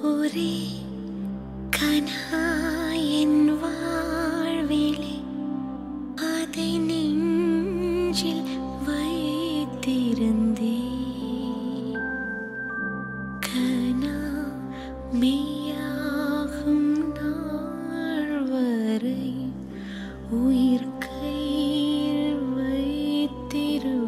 ஒரே கனாயின் வாழ்விலே அதை நெஞ்சில் வைத்திருந்தே கனா மெய்யாகும் நாள் வரை உயிர் கையில் வைத்திருப்பேன்.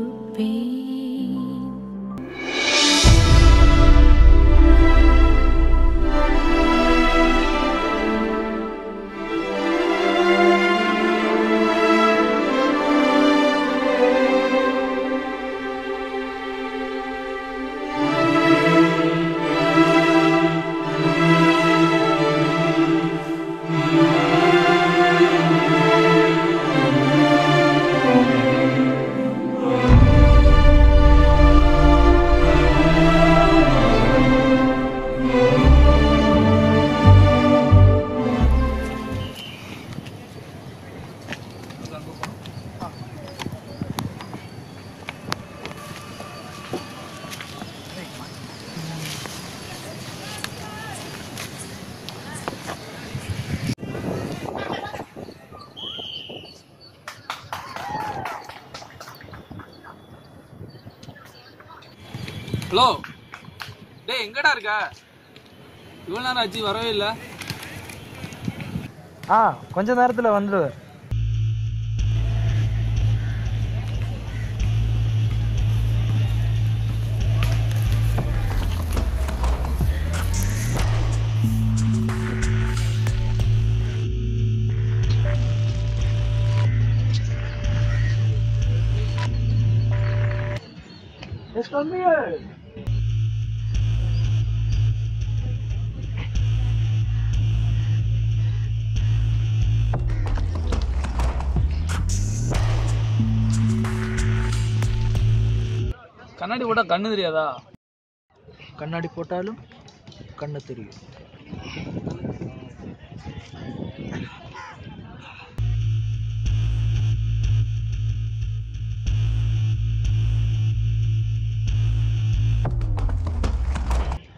ஹலோ டேய், எங்கடா இருக்க? இவ்வளோ நேரம் ஆச்சு, வரவே இல்லை. கொஞ்ச நேரத்தில் வந்துடுவேன். கண்ணாடி போட்டா கண்ணு தெரியாதா? கண்ணாடி போட்டாலும் கண்ணு தெரியும்.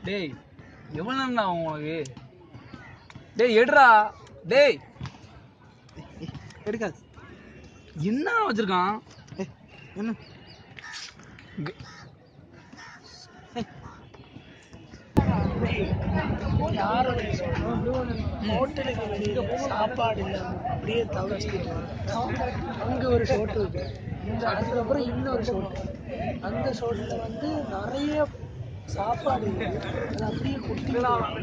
டேய், எவ்வளோ நேரம் ஆகும் உனக்கு? டேய் எடுறா. டேய் எடுக்காது. என்ன வச்சிருக்கான்? என்ன ஹோட்டலுக்கு வெளியே சாப்பாடு இல்லாம அப்படியே தவிச்சிக்கிட்டு அங்க ஒரு ஷோட்டு இருக்கு. அதுக்கப்புறம் இன்னொரு ஷோட்டு. அந்த ஷோட்ல வந்து நிறைய சாப்பாடு இருக்கு. அது அப்படியே குட்டி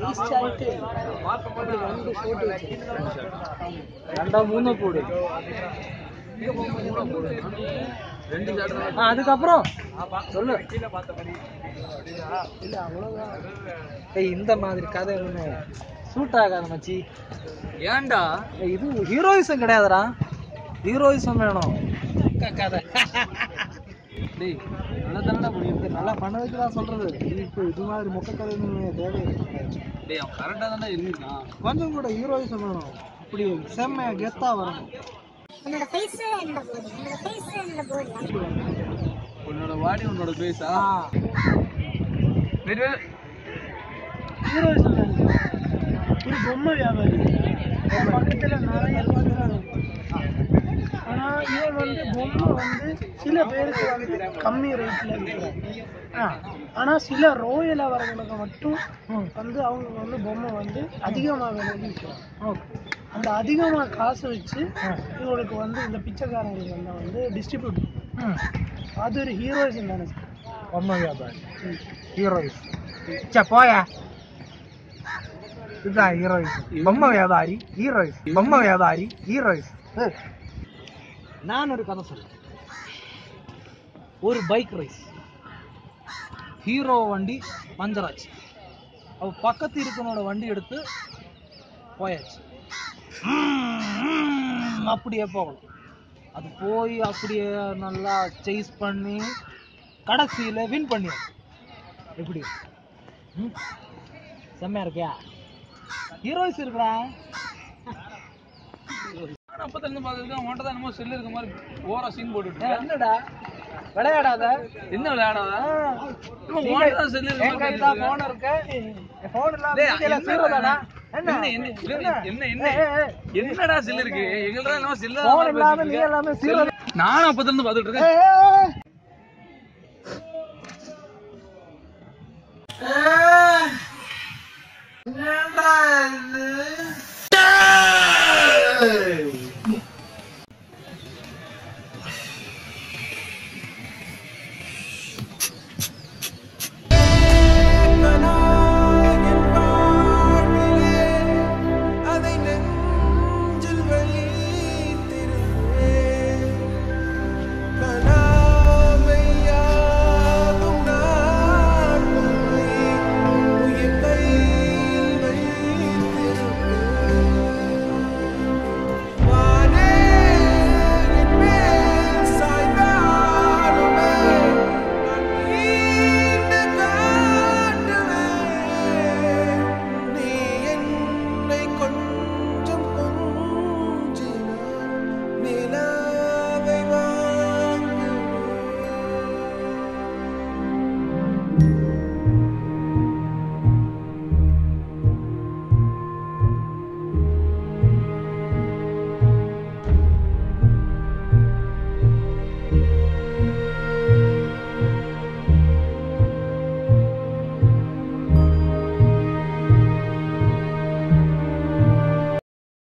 வேஸ்ட் ஆகிட்டு அப்படி 2 ஷோட்டு வச்சு 2 3 போடு. அதுக்கப்புறம் சொல்லு. இல்ல அவ்வளவுதான். இந்த மாதிரி கதை ஒன்று சூட் ஆகாது மச்சி. ஏன்டா? இது ஹீரோயிசம் கிடையாதுடா, ஹீரோயிசம் வேணும். கதை டேய் நல்லா தானடா பண்ணியிருக்க. நல்லா பண்ணதுக்கு தான் சொல்றது. இப்போ இது மாதிரி மொக்க கதை தேவையில்லை. டேய் அவன் கரெக்டாக தானே எழுதியிருக்கான். கொஞ்சம் கூட ஹீரோயிசம் வேணும். இப்படி செம்மையா கெத்தா வரணும். உன்னோட வாடி உன்னோட பேஸா? ஹீரோயிசம் ஒரு பொம்மை வியாபாரி பக்கத்துல நிறைய ஆனா இவன் வந்து பொம்மை வந்து சில பேருக்கு வந்து கம்மி ரேட்ல விற்கிறாங்க. ஆனா சில ரோயல் வரவங்களுக்கு மட்டும் வந்து அவங்க வந்து பொம்மை வந்து அதிகமாக விலைக்கு விற்கிறாங்க. அந்த அதிகமா காசு வச்சு இவங்களுக்கு வந்து இந்த பிச்சைக்காரங்களுக்கு வந்து டிஸ்ட்ரிபியூட். அது ஒரு ஹீரோயிசம் தானே சார்? பொம்மை வியாபாரி ஹீரோயிசம். போயா, இதுதான் ஹீரோயிசம். பொம்மை வியாபாரி ஹீரோயிசம். பொம்மை வியாபாரி ஹீரோயிசம். நான் ஒரு கதை சொல்றேன். ஒரு பைக் ரேஸ். ஹீரோ வண்டி பஞ்சர் ஆச்சு. அவ பக்கத்து இருக்கனோட வண்டி எடுத்து போயாச்சு. அப்படியே போகணும். அது போய் அப்படியே நல்லா சேஸ் பண்ணி கடைசியில வின் பண்ணியாச்சு. எப்படி செம்மையா இருக்கியா? ஹீரோயிஸ் இருக்குடா. நான் அப்பத்துல இருந்து பாத்துருக்கேன் உன்கிட்ட தான் என்னமோ செல்லு இருக்க மாதிரி ஓரா சீன் போட்டுட்டு என்னடா விளையாடாத என்ன விளையாடாத உன்கிட்ட தான் செல்லு இருக்க மாதிரி கையில போன் இருக்கு போன் இல்லாம சீரதானா என்னடா செல்லு இருக்கு எங்கள்ட்ட என்னமோ செல்லு போன் இல்லாம நீ எல்லாமே சீரத நானும் அப்பத்துல இருந்து பாத்துட்டு இருக்கேன்